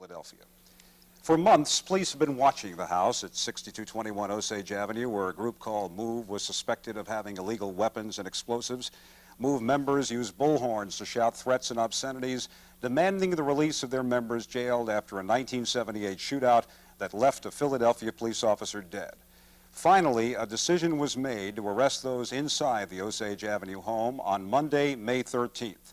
Philadelphia. For months, police have been watching the house at 6221 Osage Avenue, where a group called MOVE was suspected of having illegal weapons and explosives. MOVE members used bullhorns to shout threats and obscenities, demanding the release of their members jailed after a 1978 shootout that left a Philadelphia police officer dead. Finally, a decision was made to arrest those inside the Osage Avenue home on Monday, May 13th.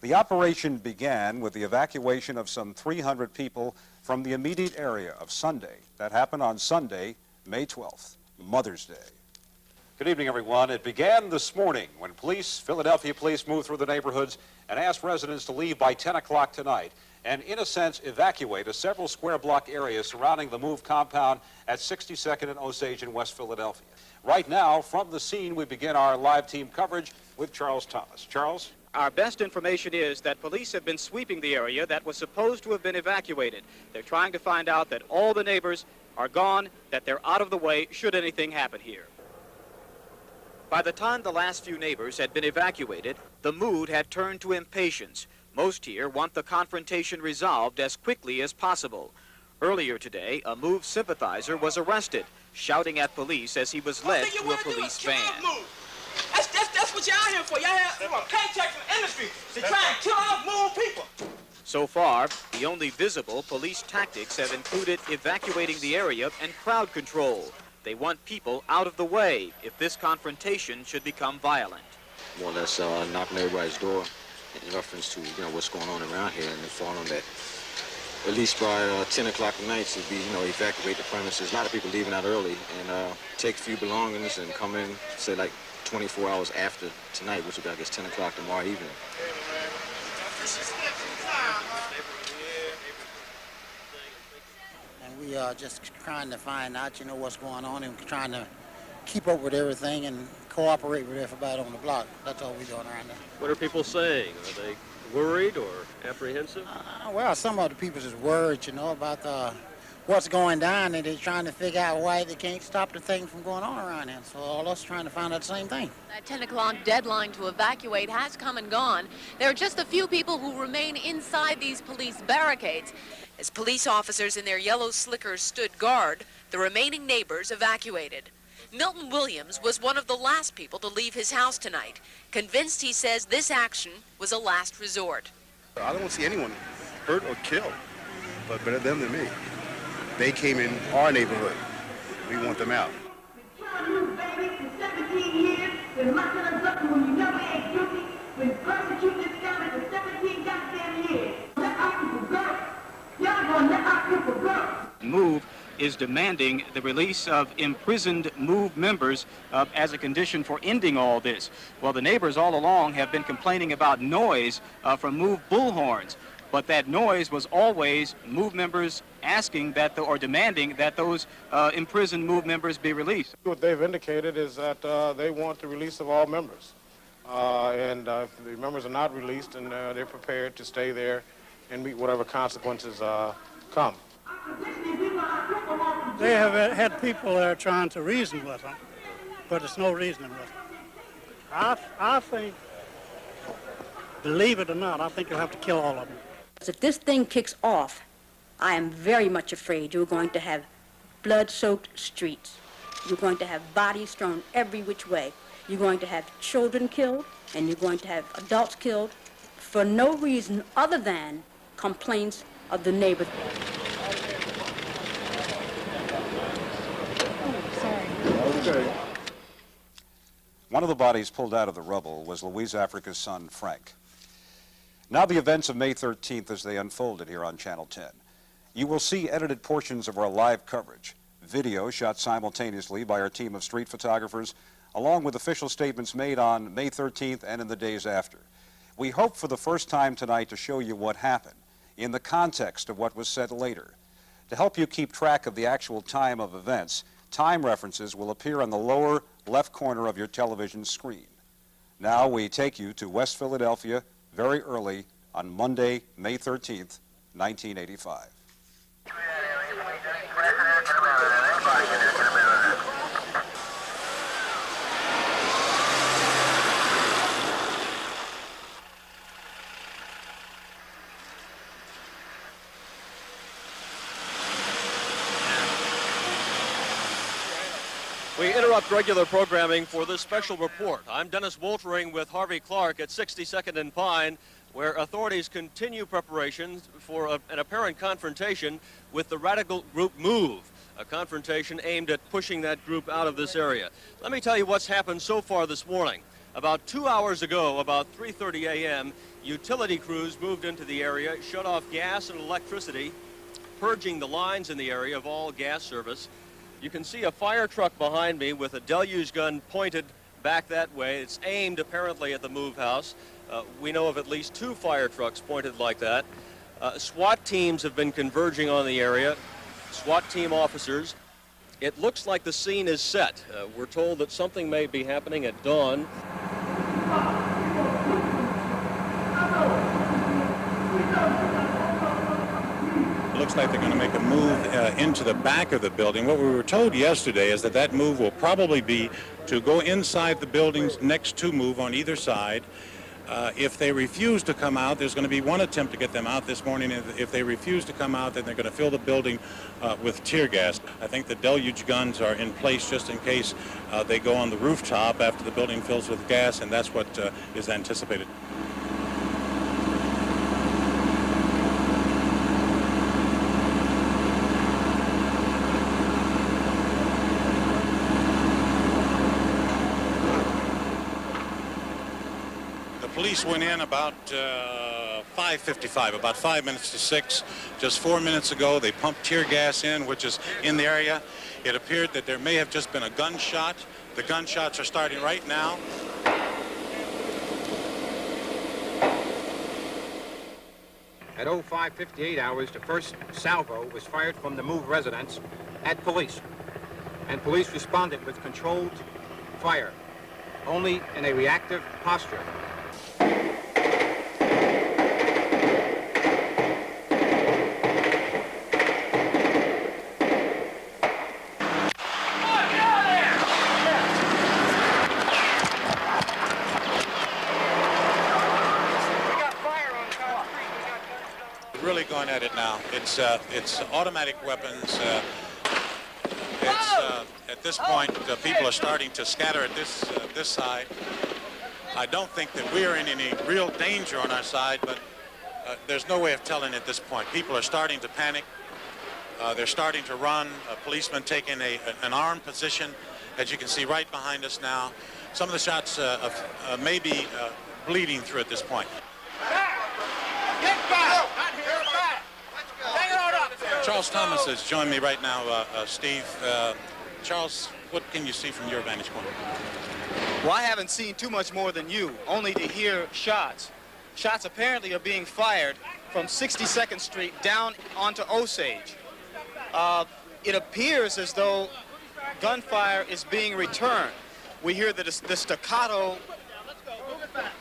The operation began with the evacuation of some 300 people from the immediate area of Sunday. That happened on Sunday, May 12th, Mother's Day. Good evening, everyone. It began this morning when Philadelphia police moved through the neighborhoods and asked residents to leave by 10 o'clock tonight and, in a sense, evacuate a several square block area surrounding the MOVE compound at 62nd and Osage in West Philadelphia. Right now, from the scene, we begin our live team coverage with Charles Thomas. Charles? Our best information is that police have been sweeping the area that was supposed to have been evacuated. They're trying to find out that all the neighbors are gone, that they're out of the way should anything happen here. By the time the last few neighbors had been evacuated, the mood had turned to impatience. Most here want the confrontation resolved as quickly as possible. Earlier today, a MOVE sympathizer was arrested, shouting at police as he was led to a police van. That's what y'all here for. Y'all have paycheck from the industry to try and kill off MOVE people. So far, the only visible police tactics have included evacuating the area and crowd control. They want people out of the way if this confrontation should become violent. More or less knocking everybody's door in reference to what's going on around here, and inform them that at least by 10 o'clock at night should be evacuate the premises. A lot of people leaving out early and take a few belongings and come in, say like 24 hours after tonight, which will be I guess 10 o'clock tomorrow evening. And we are just trying to find out, what's going on, and trying to keep up with everything and cooperate with everybody on the block. That's all we're doing around there. What are people saying? Are they worried or apprehensive? Well, some of the people is worried, about what's going down, and they're trying to figure out why they can't stop the thing from going on around here. So all of us trying to find out the same thing. That 10 o'clock deadline to evacuate has come and gone. There are just a few people who remain inside these police barricades. As police officers in their yellow slickers stood guard, the remaining neighbors evacuated. Milton Williams was one of the last people to leave his house tonight, convinced, he says, this action was a last resort. I don't want to see anyone hurt or killed, but better them than me. They came in our neighborhood. We want them out. MOVE is demanding the release of imprisoned MOVE members as a condition for ending all this. Well, the neighbors all along have been complaining about noise from MOVE bullhorns, but that noise was always MOVE members asking that, or demanding that those imprisoned MOVE members be released. What they've indicated is that they want the release of all members. And if the members are not released, and they're prepared to stay there and meet whatever consequences come. They have had people there trying to reason with them, but it's no reasoning with them. I think, believe it or not, I think you'll have to kill all of them. If this thing kicks off, I am very much afraid you're going to have blood-soaked streets. You're going to have bodies thrown every which way. You're going to have children killed, and you're going to have adults killed for no reason other than complaints of the neighbors. One of the bodies pulled out of the rubble was Louise Africa's son, Frank. Now the events of May 13th as they unfolded here on Channel 10. You will see edited portions of our live coverage, video shot simultaneously by our team of street photographers, along with official statements made on May 13th and in the days after. We hope for the first time tonight to show you what happened in the context of what was said later. To help you keep track of the actual time of events, time references will appear on the lower left corner of your television screen. Now we take you to West Philadelphia very early on Monday, May 13th, 1985. We interrupt regular programming for this special report. I'm Dennis Woltering with Harvey Clark at 62nd and Pine, where authorities continue preparations for an apparent confrontation with the radical group MOVE, a confrontation aimed at pushing that group out of this area. Let me tell you what's happened so far this morning. About 2 hours ago, about 3:30 a.m., utility crews moved into the area, shut off gas and electricity, purging the lines in the area of all gas service. You can see a fire truck behind me with a deluge gun pointed back that way. It's aimed apparently at the MOVE house. We know of at least 2 fire trucks pointed like that. SWAT teams have been converging on the area, SWAT team officers. It looks like the scene is set. We're told that something may be happening at dawn. It looks like they're going to make a move into the back of the building. What we were told yesterday is that move will probably be to go inside the buildings next to MOVE on either side. If they refuse to come out, there's going to be one attempt to get them out this morning. If they refuse to come out, then they're going to fill the building with tear gas. I think the deluge guns are in place just in case they go on the rooftop after the building fills with gas, and that's what is anticipated. Police went in about 5:55, about 5 minutes to 6. Just 4 minutes ago, they pumped tear gas in, which is in the area. It appeared that there may have just been a gunshot. The gunshots are starting right now. At 05:58 hours, the first salvo was fired from the MOVE residence at police, and police responded with controlled fire, only in a reactive posture. Really going at it now. It's automatic weapons. At this point, people are starting to scatter at this side. I don't think that we are in any real danger on our side, but there's no way of telling at this point. People are starting to panic. They're starting to run. Policemen taking an armed position, as you can see right behind us now. Some of the shots may be bleeding through at this point. Get back! Hang it on up! Charles Thomas has joined me right now, Steve. Charles, what can you see from your vantage point? Well, I haven't seen too much more than you, only to hear shots. Shots apparently are being fired from 62nd Street down onto Osage. It appears as though gunfire is being returned. We hear the staccato.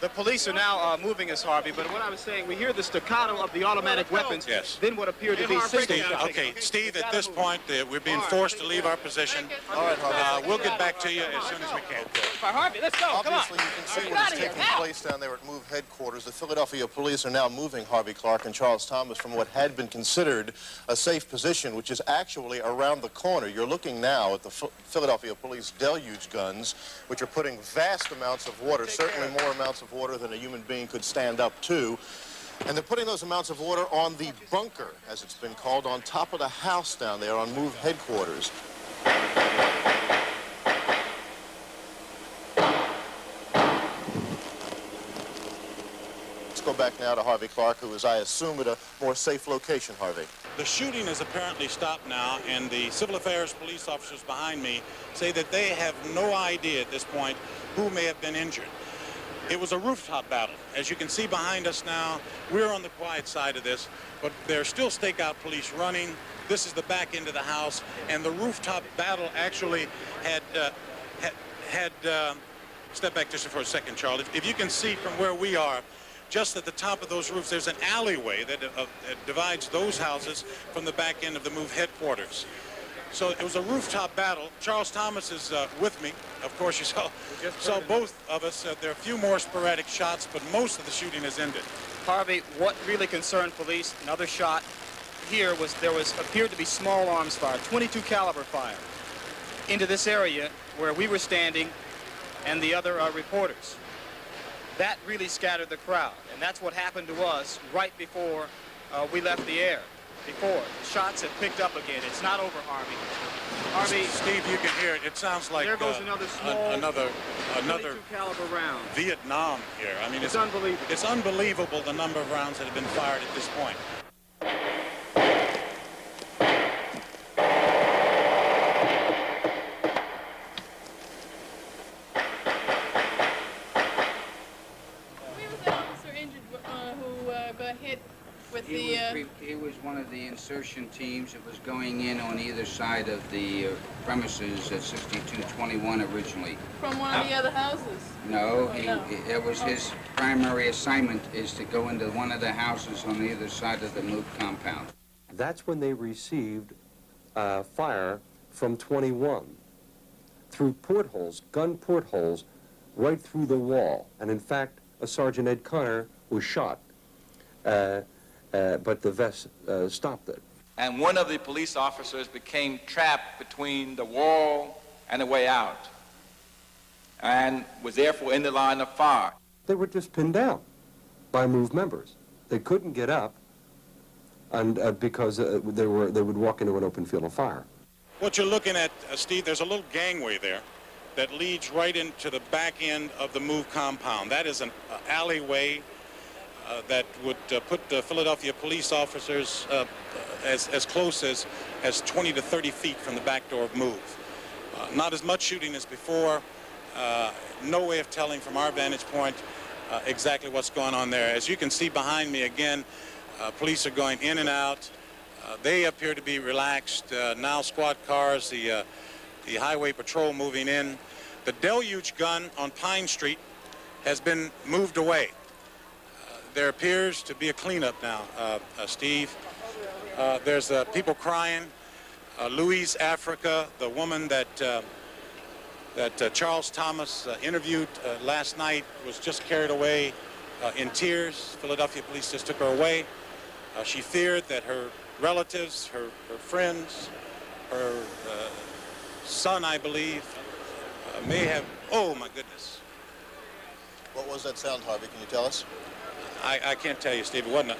The police are now moving us, Harvey, but what I was saying, we hear the staccato of the automatic weapons, yes. Then what appear to be Steve, okay, Steve, at this point, we're being forced to leave our position. All right, Harvey. We'll get back to you as soon as we can. Harvey, let's go. Obviously, you can see what is taking place down there at MOVE headquarters. The Philadelphia police are now moving Harvey Clark and Charles Thomas from what had been considered a safe position, which is actually around the corner. You're looking now at the Philadelphia police deluge guns, which are putting vast amounts of water, certainly more amounts of water than a human being could stand up to. And they're putting those amounts of water on the bunker, as it's been called, on top of the house down there on MOVE headquarters. Let's go back now to Harvey Clark, who is, I assume, at a more safe location, Harvey. The shooting has apparently stopped now, and the civil affairs police officers behind me say that they have no idea at this point who may have been injured. It was a rooftop battle. As you can see behind us now, we're on the quiet side of this, but there's still stakeout police running. This is the back end of the house, and the rooftop battle actually had step back just for a second, Charlie. If you can see from where we are, just at the top of those roofs, there's an alleyway that divides those houses from the back end of the MOVE headquarters. So it was a rooftop battle. Charles Thomas is with me. Of course, you saw both of us. There are a few more sporadic shots, but most of the shooting has ended. Harvey, what really concerned police, another shot here, appeared to be small arms fire, .22 caliber fire. into this area where we were standing and the other reporters. That really scattered the crowd, and that's what happened to us right before we left the air. Before, shots had picked up again. It's not over, Harvey. Harvey, Steve, you can hear it. It sounds like there goes another small another 22 caliber round. Vietnam here. I mean, It's unbelievable. It's unbelievable the number of rounds that have been fired at this point. He was one of the insertion teams that was going in on either side of the premises at 6221 originally. From one of the other houses? No, it was his primary assignment is to go into one of the houses on the other side of the move compound. That's when they received fire from 21 through portholes, gun portholes, right through the wall. And in fact, a Sergeant Ed Connor was shot. But the vest stopped it. And one of the police officers became trapped between the wall and the way out, and was therefore in the line of fire. They were just pinned down by MOVE members. They couldn't get up, and because they would walk into an open field of fire. What you're looking at, Steve, there's a little gangway there that leads right into the back end of the MOVE compound. That is an alleyway that would put the Philadelphia police officers as close as 20 to 30 feet from the back door of MOVE. Not as much shooting as before. No way of telling from our vantage point exactly what's going on there. As you can see behind me again, police are going in and out. They appear to be relaxed. Now squad cars, the highway patrol moving in. The deluge gun on Pine Street has been moved away. There appears to be a cleanup now, Steve. There's people crying. Louise Africa, the woman that Charles Thomas interviewed last night, was just carried away in tears. Philadelphia police just took her away. She feared that her relatives, her friends, her son, I believe, may have, oh my goodness. What was that sound, Harvey? Can you tell us? I can't tell you, Steve. It wasn't.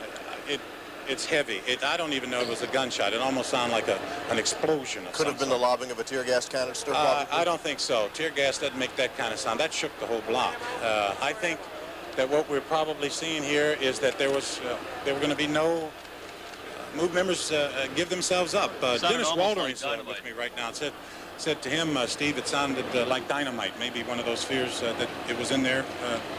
It's heavy. I don't even know if it was a gunshot. It almost sounded like an explosion. Could have been the lobbing of a tear gas canister, probably? I don't think so. Tear gas doesn't make that kind of sound. That shook the whole block. I think that what we're probably seeing here is that there were going to be no MOVE members give themselves up. Dennis Waldering's with me right now. Said to him, Steve, it sounded like dynamite. Maybe one of those fears that it was in there.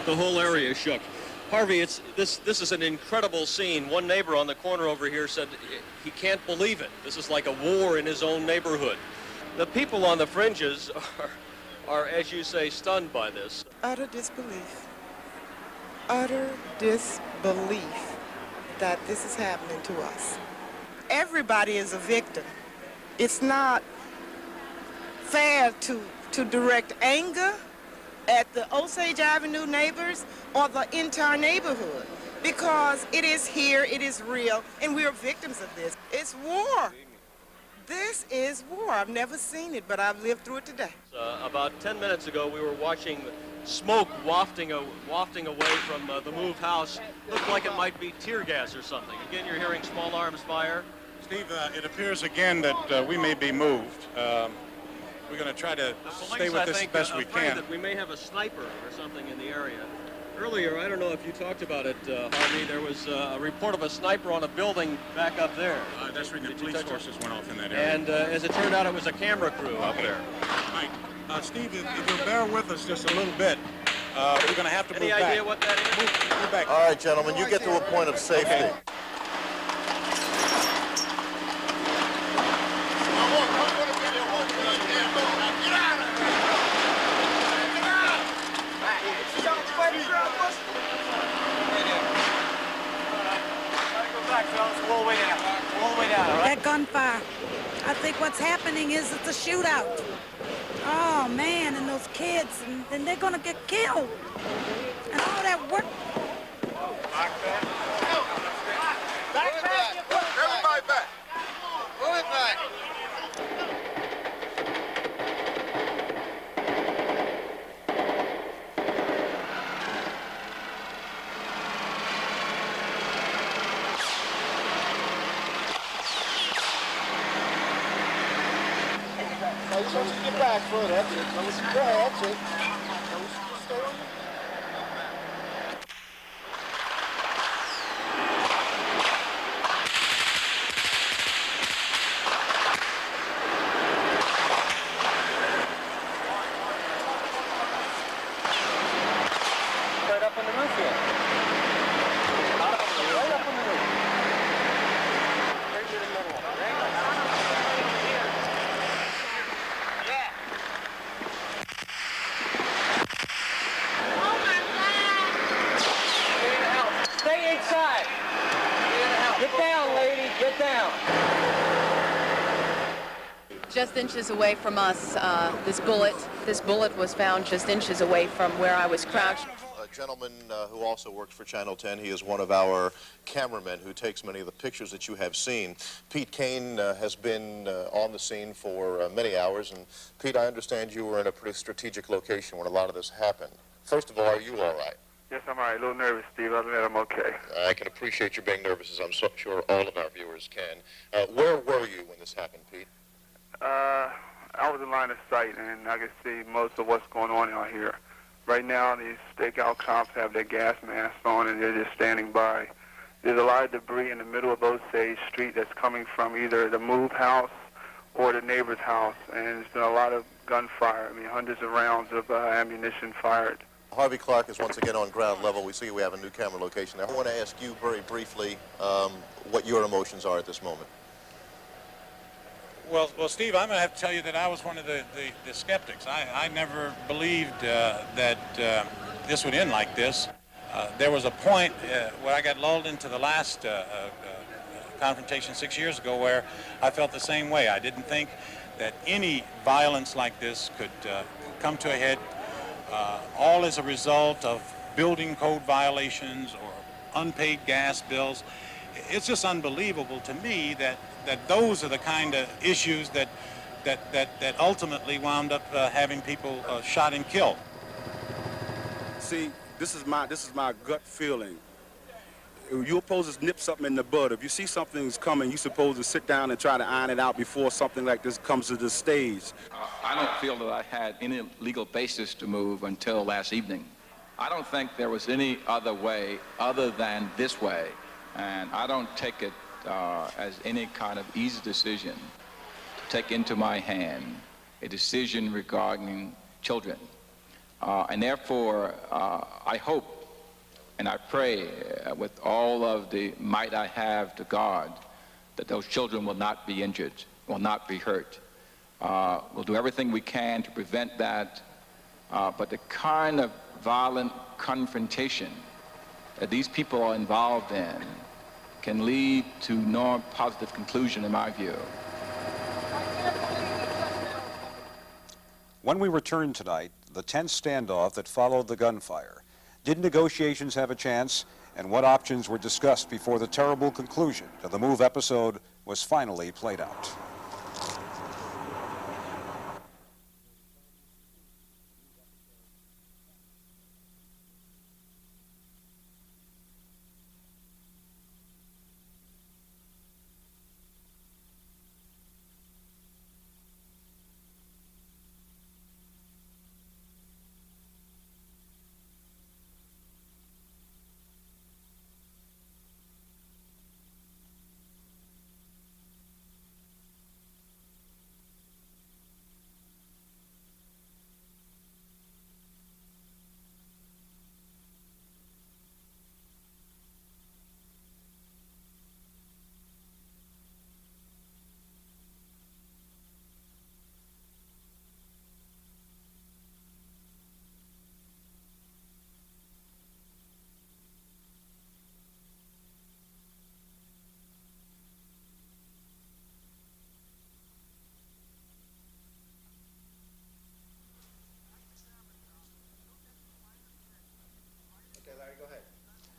The whole area shook. Harvey, this is an incredible scene. One neighbor on the corner over here said he can't believe it. This is like a war in his own neighborhood. The people on the fringes are, as you say, stunned by this. Utter disbelief. Utter disbelief that this is happening to us. Everybody is a victim. It's not fair to direct anger at the Osage Avenue neighbors or the entire neighborhood, because it is here, it is real, and we are victims of this. It's war. This is war. I've never seen it, but I've lived through it today. About 10 minutes ago, we were watching smoke wafting away from the MOVE house. Looked like it might be tear gas or something. Again, you're hearing small arms fire. Steve, it appears again that we may be moved. We're going to try to stay with this as best we can. That we may have a sniper or something in the area. Earlier, I don't know if you talked about it, Harvey, there was a report of a sniper on a building back up there. That's when the police forces went off in that area. And as it turned out, it was a camera crew up there. Right. Steve, if you'll bear with us just a little bit, we're going to have to move back. Any idea what that is? Move back. All right, gentlemen, you get to a point of safety. Okay. That gunfire. I think what's happening is it's a shootout. Oh, man, and those kids, and then they're going to get killed. And all that work. Everybody back. Move it back. back further. That's it. Go ahead. That's it. Stay on your... Right up on the roof here. Right up on the roof. Right to the middle. Yeah. Oh my God! Stay inside. Get down, lady. Get down. Just inches away from us, this bullet was found just inches away from where I was crouched. A gentleman who also works for Channel 10. He is one of our cameramen who takes many of the pictures that you have seen. Pete Kane has been on the scene for many hours. And Pete, I understand you were in a pretty strategic location when a lot of this happened. First of all, are you all right? Yes, I'm all right. A little nervous, Steve. Other than that, I'm okay. I can appreciate you being nervous, as I'm so sure all of our viewers can. Where were you when this happened, Pete? I was in line of sight, and I could see most of what's going on out here. Right now, these stakeout cops have their gas masks on, and they're just standing by. There's a lot of debris in the middle of Osage Street that's coming from either the move house or the neighbor's house, and there's been a lot of gunfire. I mean, hundreds of rounds of ammunition fired. Harvey Clark is once again on ground level. We see we have a new camera location now. I want to ask you very briefly what your emotions are at this moment. Well, Steve, I'm going to have to tell you that I was one of the skeptics. I never believed that this would end like this. There was a point where I got lulled into the last confrontation 6 years ago where I felt the same way. I didn't think that any violence like this could come to a head, all as a result of building code violations or unpaid gas bills. It's just unbelievable to me that those are the kind of issues that ultimately wound up having people shot and killed. See, this is my gut feeling. You're supposed to nip something in the bud. If you see something's coming, you're supposed to sit down and try to iron it out before something like this comes to the stage. I don't feel that I had any legal basis to move until last evening. I don't think there was any other way other than this way, and I don't take it as any kind of easy decision to take into my hand a decision regarding children. And therefore, I hope and I pray with all of the might I have to God that those children will not be injured, will not be hurt. We'll do everything we can to prevent that, but the kind of violent confrontation that these people are involved in can lead to no positive conclusion in my view. When we return tonight, the tense standoff that followed the gunfire. Did negotiations have a chance, and what options were discussed before the terrible conclusion to the Move episode was finally played out?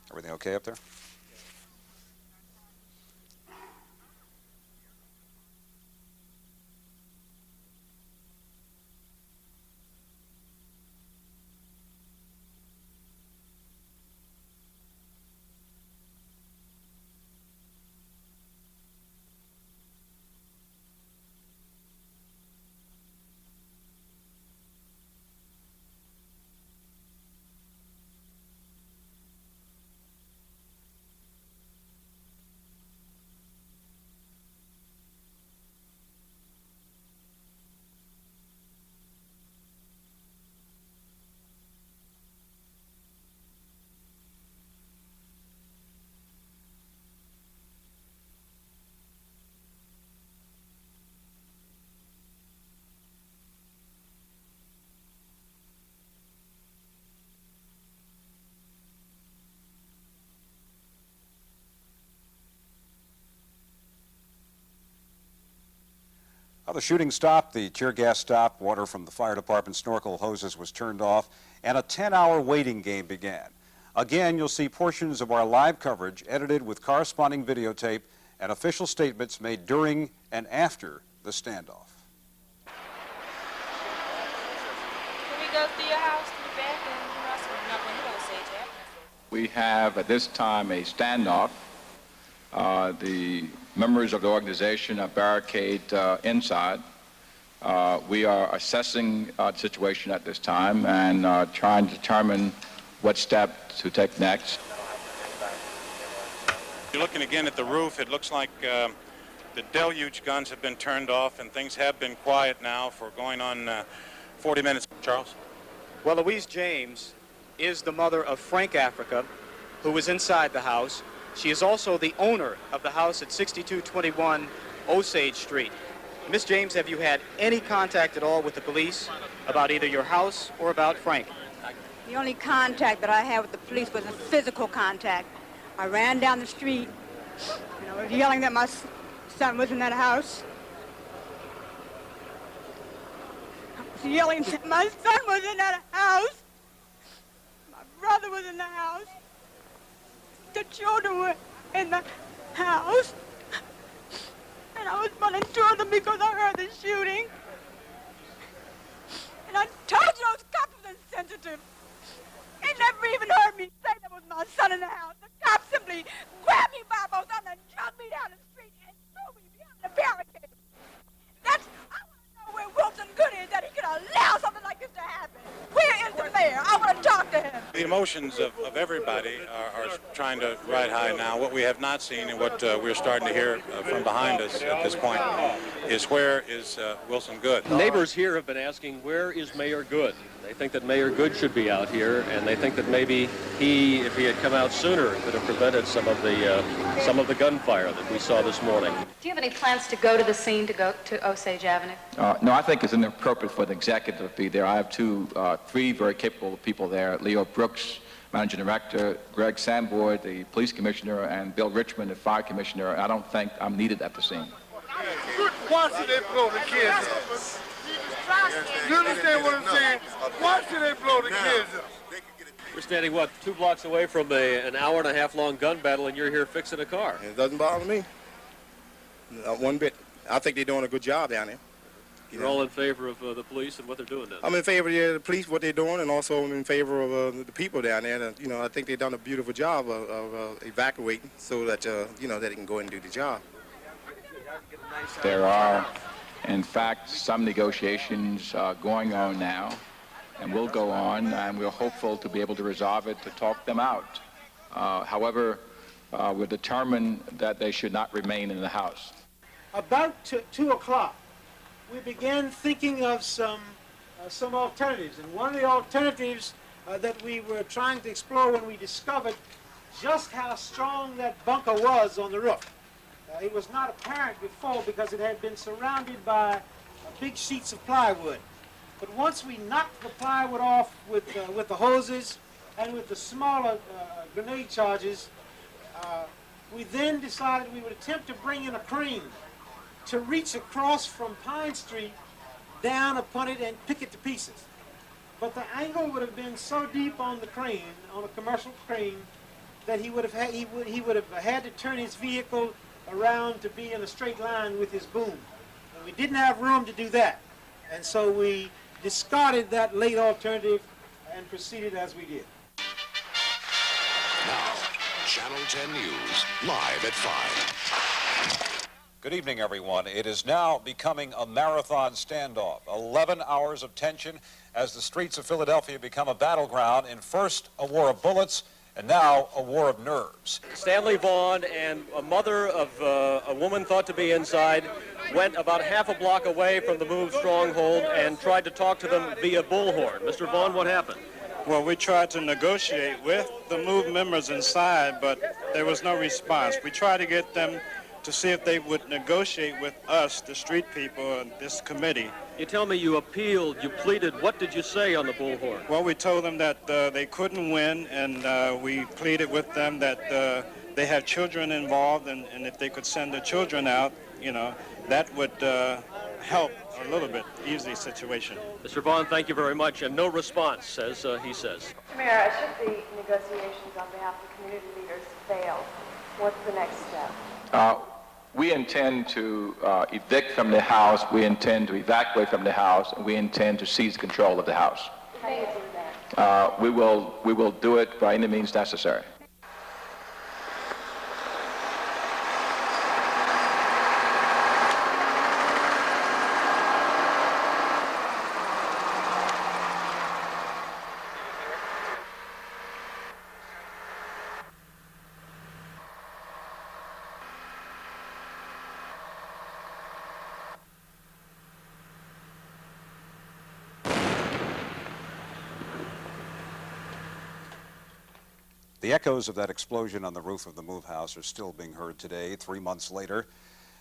Everything okay up there? The shooting stopped, the tear gas stopped, water from the fire department snorkel hoses was turned off, and a 10-hour waiting game began. Again, you'll see portions of our live coverage edited with corresponding videotape and official statements made during and after the standoff. Can we go through your house to the back and we're not going to hit Osage Avenue? We have at this time a standoff. The members of the organization are barricaded inside. We are assessing the situation at this time and trying to determine what step to take next. You're looking again at the roof. It looks like the deluge guns have been turned off and things have been quiet now for going on 40 minutes. Charles? Well, Louise James is the mother of Frank Africa, who was inside the house. She is also the owner of the house at 6221 Osage Street. Miss James, have you had any contact at all with the police about either your house or about Frank? The only contact that I had with the police was a physical contact. I ran down the street and I was yelling that my son was in that house. I was yelling that my son was in that house. My brother was in the house. The children were in the house. And I was running toward them because I heard the shooting. And I told you those cops were insensitive. They never even heard me say there was my son in the house. The cops simply grabbed me by both arms and jumped me down the street and threw me behind the barricade. I want to know where Wilson Good is, that he could allow something like this to happen. Where is the mayor? I want to talk to him. The emotions of everybody are trying to ride high now. What we have not seen and what we're starting to hear from behind us at this point is where is Wilson Good? Neighbors here have been asking, where is Mayor Good? They think that Mayor Good should be out here, and they think that maybe he, if he had come out sooner, could have prevented some of the gunfire that we saw this morning. Do you have any plans to go to the scene, to go to Osage Avenue? No, I think it's inappropriate for the executive to be there. I have three very capable people there. Leo Brooks, Managing Director, Greg Sanborn, the Police Commissioner, and Bill Richmond, the Fire Commissioner. I don't think I'm needed at the scene. Why should they blow the kids up? You understand what I'm saying? Why should they blow the kids up? We're standing, what, 2 blocks away from an hour-and-a-half-long gun battle, and you're here fixing a car. It doesn't bother me. Not one bit. I think they're doing a good job down there. You're all in favor of the police and what they're doing down there? I'm in favor of the police, what they're doing, and also I'm in favor of the people down there. I think they've done a beautiful job of evacuating so that, that they can go and do the job. There are, in fact, some negotiations going on now, and will go on, and we're hopeful to be able to resolve it, to talk them out. However, we're determined that they should not remain in the house. About 2 o'clock, we began thinking of some alternatives. And one of the alternatives that we were trying to explore when we discovered just how strong that bunker was on the roof. It was not apparent before because it had been surrounded by big sheets of plywood. But once we knocked the plywood off with the hoses and with the smaller grenade charges, we then decided we would attempt to bring in a crane to reach across from Pine Street down upon it and pick it to pieces. But the angle would have been so deep on the crane, on a commercial crane, that he would have had to turn his vehicle around to be in a straight line with his boom. And we didn't have room to do that. And so we discarded that late alternative and proceeded as we did. Now, Channel 10 News, live at 5. Good evening, everyone. It is now becoming a marathon standoff. 11 hours of tension as the streets of Philadelphia become a battleground in first a war of bullets and now a war of nerves. Stanley Vaughn and a mother of a woman thought to be inside went about half a block away from the MOVE stronghold and tried to talk to them via bullhorn. Mr. Vaughn, what happened? Well, we tried to negotiate with the MOVE members inside, but there was no response. We tried to get them to see if they would negotiate with us, the street people, and this committee. You tell me you appealed, you pleaded. What did you say on the bullhorn? Well, we told them that they couldn't win, and we pleaded with them that they have children involved, and if they could send their children out, that would help a little bit ease the situation. Mr. Vaughn, thank you very much, and no response, as he says. Mr. Mayor, should the negotiations on behalf of the community leaders fail, what's the next step? We intend to evict from the house, we intend to evacuate from the house, and we intend to seize control of the house. How do you do that? We will do it by any means necessary. The echoes of that explosion on the roof of the Move House are still being heard today, 3 months later.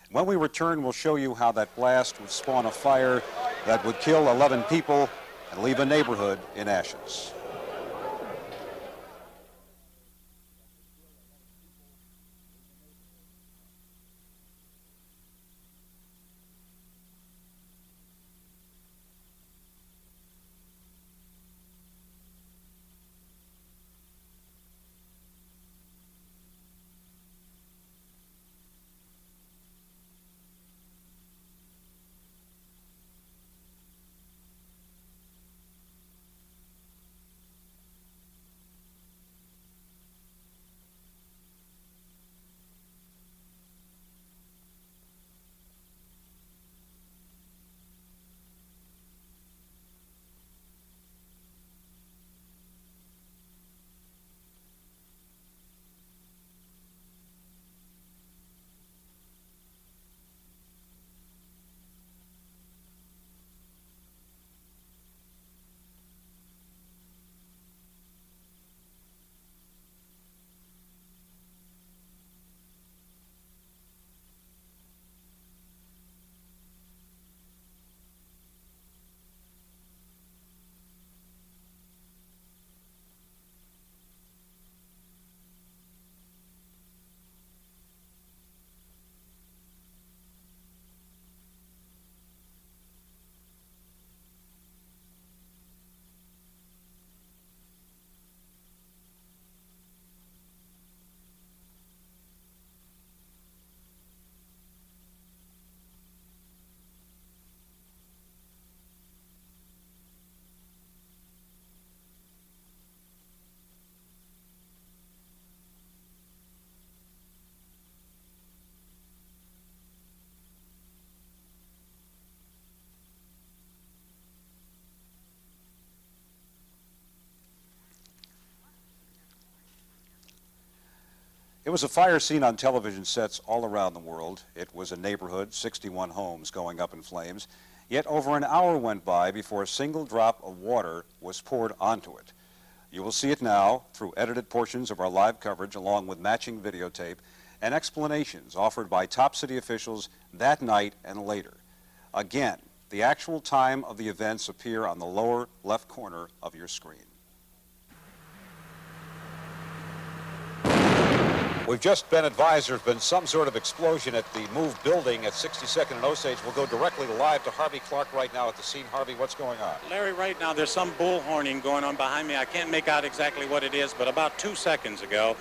When we return, we'll show you how that blast would spawn a fire that would kill 11 people and leave a neighborhood in ashes. It was a fire seen on television sets all around the world. It was a neighborhood, 61 homes going up in flames. Yet over an hour went by before a single drop of water was poured onto it. You will see it now through edited portions of our live coverage along with matching videotape and explanations offered by top city officials that night and later. Again, the actual time of the events appear on the lower left corner of your screen. We've just been advised there's been some sort of explosion at the Move building at 62nd and Osage. We'll go directly live to Harvey Clark right now at the scene. Harvey, what's going on? Larry, right now there's some bullhorning going on behind me. I can't make out exactly what it is, but about 2 seconds ago,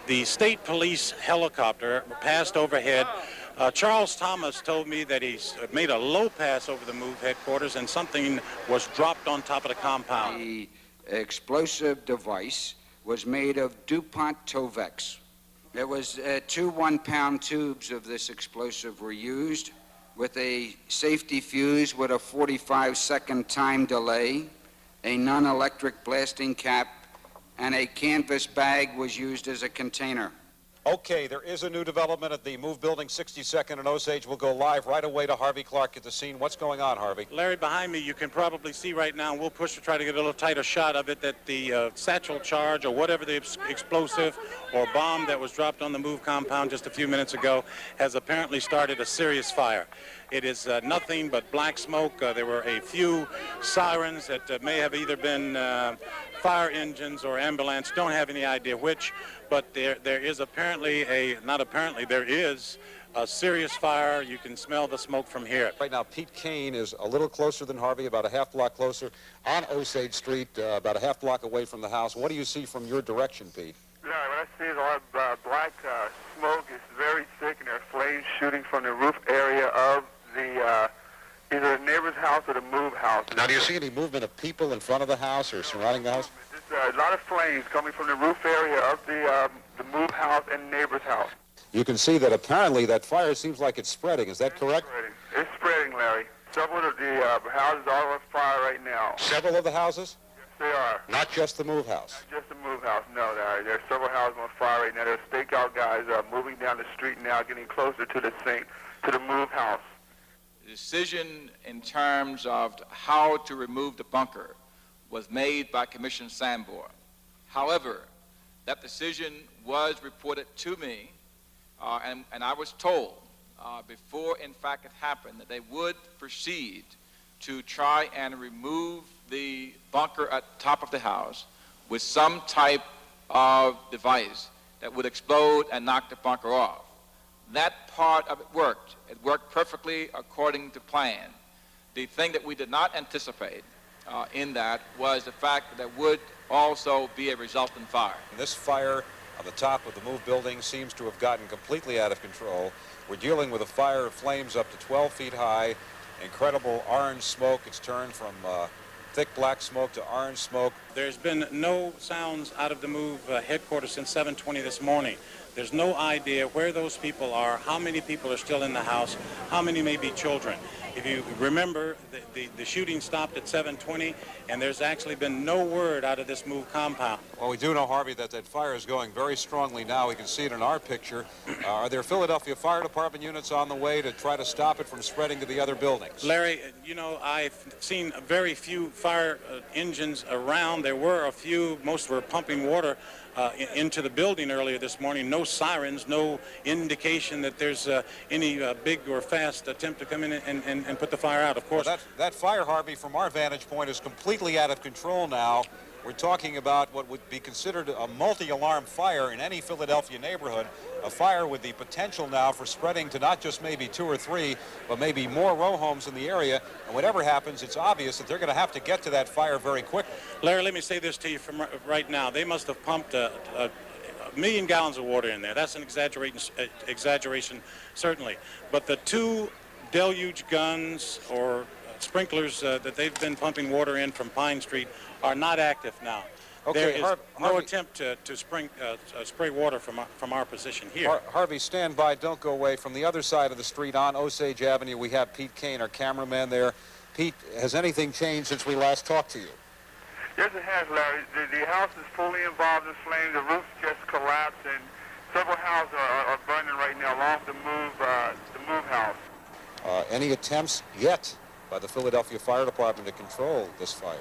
the state police helicopter passed overhead. Charles Thomas told me that he's made a low pass over the Move headquarters and something was dropped on top of the compound. The explosive device was made of DuPont Tovex. There was 2 one-pound tubes of this explosive were used with a safety fuse with a 45-second time delay, a non-electric blasting cap, and a canvas bag was used as a container. Okay, there is a new development at the Move building, 62nd and Osage. We'll go live right away to Harvey Clark at the scene. What's going on, Harvey? Larry, behind me, you can probably see right now, and we'll push to try to get a little tighter shot of it, that the satchel charge or whatever the explosive or bomb that was dropped on the Move compound just a few minutes ago has apparently started a serious fire. It is nothing but black smoke. There were a few sirens that may have either been fire engines or ambulance. Don't have any idea which, but there is apparently there is a serious fire. You can smell the smoke from here. Right now, Pete Kane is a little closer than Harvey, about a half block closer, on Osage Street, about a half block away from the house. What do you see from your direction, Pete? Yeah, what I see is a lot of black smoke. It's very thick, and there are flames shooting from the roof area of the either the neighbor's house or the move house. Now, do you see any movement of people in front of the house or surrounding the house? There's a lot of flames coming from the roof area of the move house and neighbor's house. You can see that apparently that fire seems like it's spreading. Is that correct? It's spreading, Larry. Several of the houses are on fire right now. Several of the houses? Yes, they are. Not just the move house? Not just the move house, no, Larry. There are several houses on fire right now. There are stakeout guys moving down the street now, getting closer to the move house. The decision in terms of how to remove the bunker was made by Commissioner Sanborn. However, that decision was reported to me, and I was told before, in fact, it happened, that they would proceed to try and remove the bunker at the top of the house with some type of device that would explode and knock the bunker off. That part of it worked. It worked perfectly according to plan. The thing that we did not anticipate in that was the fact that there would also be a resultant fire. This fire on the top of the move building seems to have gotten completely out of control. We're dealing with a fire of flames up to 12 feet high, incredible orange smoke. It's turned from thick black smoke to orange smoke. There's been no sounds out of the move headquarters since 7:20 this morning. There's no idea where those people are, how many people are still in the house, how many may be children. If you remember, the shooting stopped at 7:20, and there's actually been no word out of this move compound. Well, we do know, Harvey, that fire is going very strongly now. We can see it in our picture. Are there Philadelphia Fire Department units on the way to try to stop it from spreading to the other buildings? Larry, you know, I've seen very few fire engines around. There were a few. Most were pumping water into the building earlier this morning. No sirens, no indication that there's any big or fast attempt to come in and put the fire out, of course. Well, that fire, Harvey, from our vantage point is completely out of control now. We're talking about what would be considered a multi-alarm fire in any Philadelphia neighborhood, a fire with the potential now for spreading to not just maybe 2 or 3, but maybe more row homes in the area. And whatever happens, it's obvious that they're going to have to get to that fire very quickly. Larry, let me say this to you from right now. They must have pumped a million gallons of water in there. That's an exaggeration, certainly. But the 2 deluge guns or sprinklers that they've been pumping water in from Pine Street are not active now. Okay, there is no Harvey, attempt to spray water from our position here. Harvey, stand by. Don't go away. From the other side of the street on Osage Avenue, we have Pete Kane, our cameraman there. Pete, has anything changed since we last talked to you? Yes, it has, Larry. The house is fully involved in flames. The roof just collapsed, and several houses are burning right now, along with the move house. Any attempts yet by the Philadelphia Fire Department to control this fire?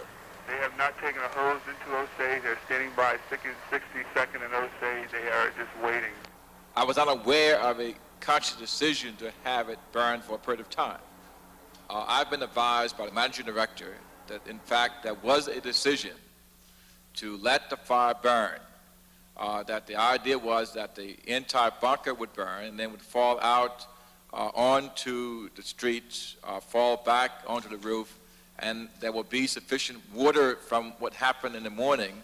They have not taken a hose into Osage. They're standing by 62nd and Osage. They are just waiting. I was unaware of a conscious decision to have it burn for a period of time. I've been advised by the managing director that, in fact, there was a decision to let the fire burn, that the idea was that the entire bunker would burn and then would fall out onto the streets, fall back onto the roof, and there will be sufficient water from what happened in the morning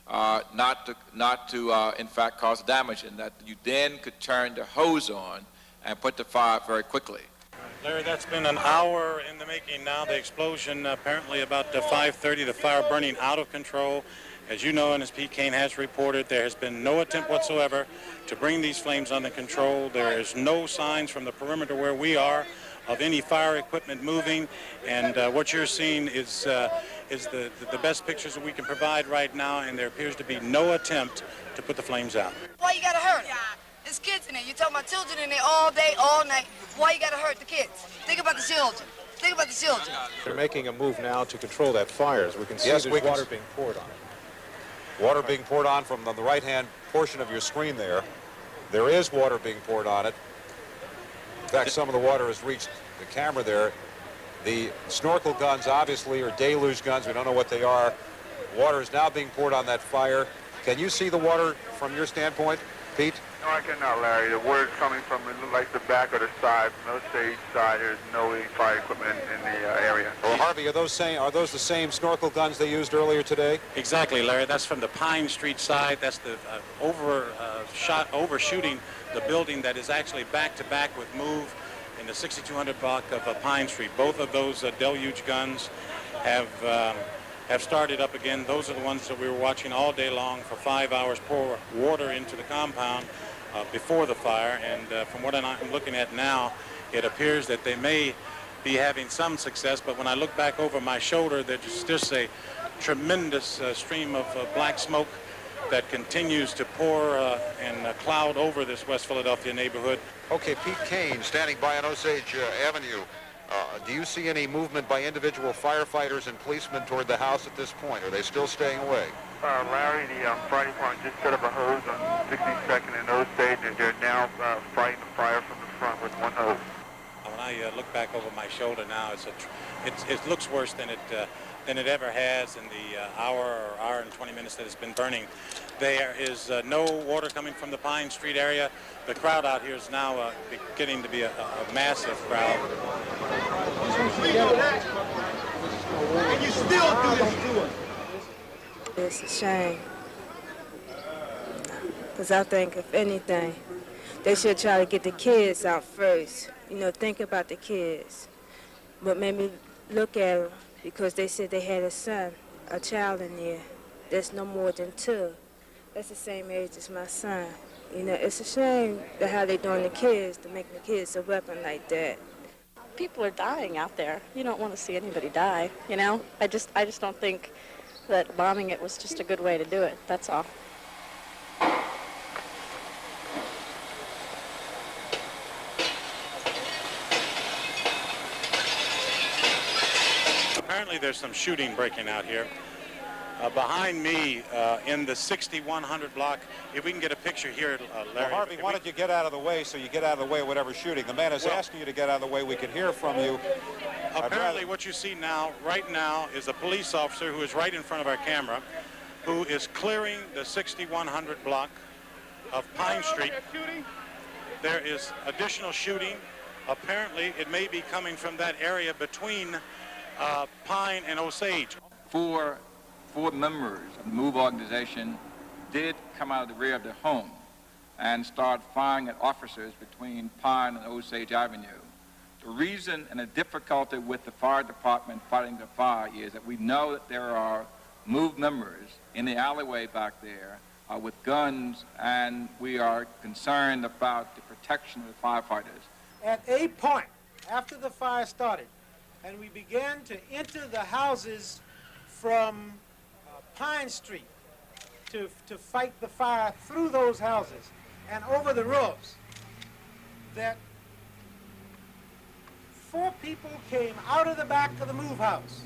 not to in fact cause damage, and that you then could turn the hose on and put the fire out very quickly. Larry, that's been an hour in the making now. The explosion apparently about 5:30, the fire burning out of control. As you know, and as Pete Kane has reported, there has been no attempt whatsoever to bring these flames under control. There is no signs from the perimeter where we are of any fire equipment moving, and what you're seeing is the best pictures that we can provide right now, and there appears to be no attempt to put the flames out. Why you gotta hurt them? There's kids in there. You're talking about children in there all day, all night. Why you gotta hurt the kids? Think about the children. Think about the children. They're making a move now to control that fire. As we can see, Yes, there's water being poured on it. Water being poured on from the right-hand portion of your screen there. There is water being poured on it. In fact, some of the water has reached the camera there. The snorkel guns, obviously, are deluge guns. We don't know what they are. Water is now being poured on that fire. Can you see the water from your standpoint, Pete? No, I cannot, Larry. The word's coming from, it looks like the back or the side. From the Osage side, there's no fire equipment in the area. Well, Harvey, are those the same snorkel guns they used earlier today? Exactly, Larry. That's from the Pine Street side. That's the overshooting the building that is actually back-to-back with move in the 6200 block of Pine Street. Both of those deluge guns have started up again. Those are the ones that we were watching all day long for 5 hours, pour water into the compound before the fire. And from what I'm looking at now, it appears that they may be having some success. But when I look back over my shoulder, there's just a tremendous stream of black smoke that continues to pour and cloud over this West Philadelphia neighborhood. Okay, Pete Kane, standing by on Osage Avenue. Do you see any movement by individual firefighters and policemen toward the house at this point? Are they still staying away? Larry, the fire department just set up a hose on 62nd and Osage, and they're now fighting the fire from the front with one hose. When I look back over my shoulder now, it looks worse than it ever has in the hour and 20 minutes that it's been burning. There is no water coming from the Pine Street area. The crowd out here is now beginning to be a massive crowd. And you still do this to us. It's a shame. Because I think, if anything, they should try to get the kids out first. You know, think about the kids. But made me look at them, because they said they had a child in there that's no more than 2. That's the same age as my son. You know, it's a shame that how they doing the kids, to make the kids a weapon like that. People are dying out there. You don't want to see anybody die, you know? I just don't think that bombing it was just a good way to do it, that's all. Apparently there's some shooting breaking out here. Behind me in the 6100 block, if we can get a picture here, Larry. Well, Harvey, why don't you get out of the way so you get out of the way of whatever's shooting? The man is asking you to get out of the way. We can hear from you. Apparently what you see now, right now, is a police officer who is right in front of our camera, who is clearing the 6100 block of Pine Street. There is additional shooting. Apparently it may be coming from that area between Pine and Osage. Four members of the MOVE organization did come out of the rear of their home and start firing at officers between Pine and Osage Avenue. The reason and the difficulty with the fire department fighting the fire is that we know that there are MOVE members in the alleyway back there with guns, and we are concerned about the protection of the firefighters. At a point, after the fire started, and we began to enter the houses from Pine Street to fight the fire through those houses and over the roofs, that 4 people came out of the back of the MOVE house.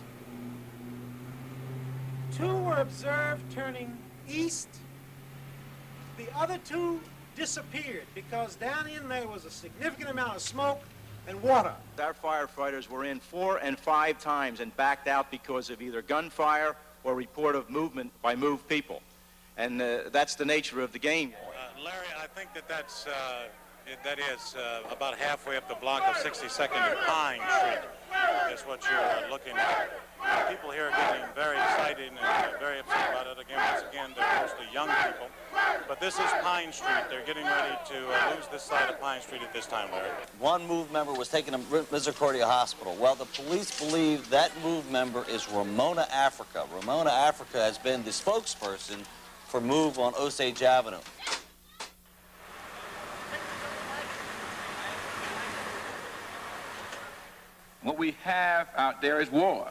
2 were observed turning east. The other 2 disappeared because down in there was a significant amount of smoke and water. Our firefighters were in 4 and 5 times and backed out because of either gunfire or report of movement by MOVE people. And that's the nature of the game. Larry, I think that is about halfway up the block of 62nd and Pine Street is what you're looking at. People here are getting very excited and very upset about it. Once again, they're mostly young people. But this is Pine Street. They're getting ready to lose this side of Pine Street at this time, Larry. One MOVE member was taken to Misericordia Hospital. Well, the police believe that MOVE member is Ramona Africa. Ramona Africa has been the spokesperson for MOVE on Osage Avenue. What we have out there is war.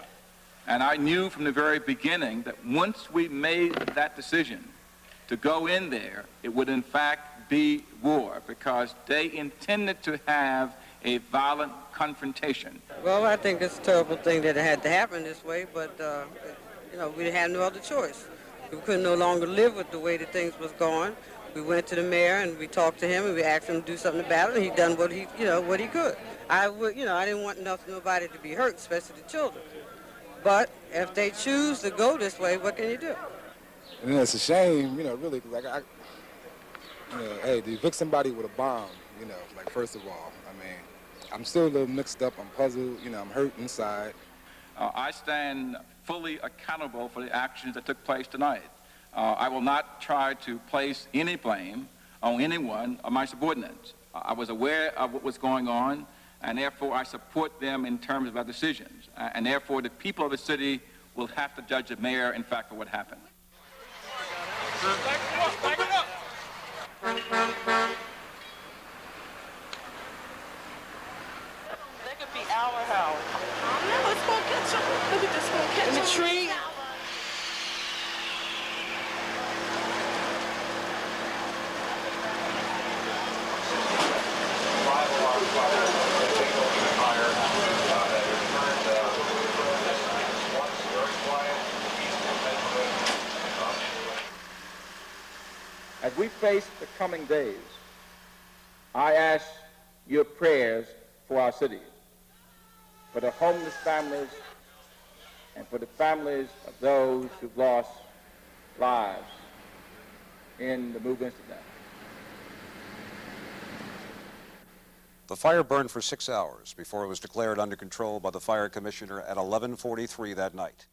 And I knew from the very beginning that once we made that decision to go in there, it would in fact be war, because they intended to have a violent confrontation. Well, I think it's a terrible thing that it had to happen this way, but, you know, we had no other choice. We could no longer live with the way that things was going. We went to the mayor and we talked to him and we asked him to do something about it, and he done what he could. I didn't want nobody to be hurt, especially the children. But if they choose to go this way, what can you do? And it's a shame, really, like hey, to evict somebody with a bomb, like first of all, I mean, I'm still a little mixed up, I'm puzzled, I'm hurt inside. I stand fully accountable for the actions that took place tonight. I will not try to place any blame on anyone of my subordinates. I was aware of what was going on, and therefore I support them in terms of our decisions. And therefore the people of the city will have to judge the mayor, in fact, for what happened. That could be our house. No, it's gonna catch them. Look at this, gonna catch them. In the tree. As we face the coming days, I ask your prayers for our city, for the homeless families, and for the families of those who've lost lives in the MOVE incident. The fire burned for 6 hours before it was declared under control by the fire commissioner at 11:43 that night.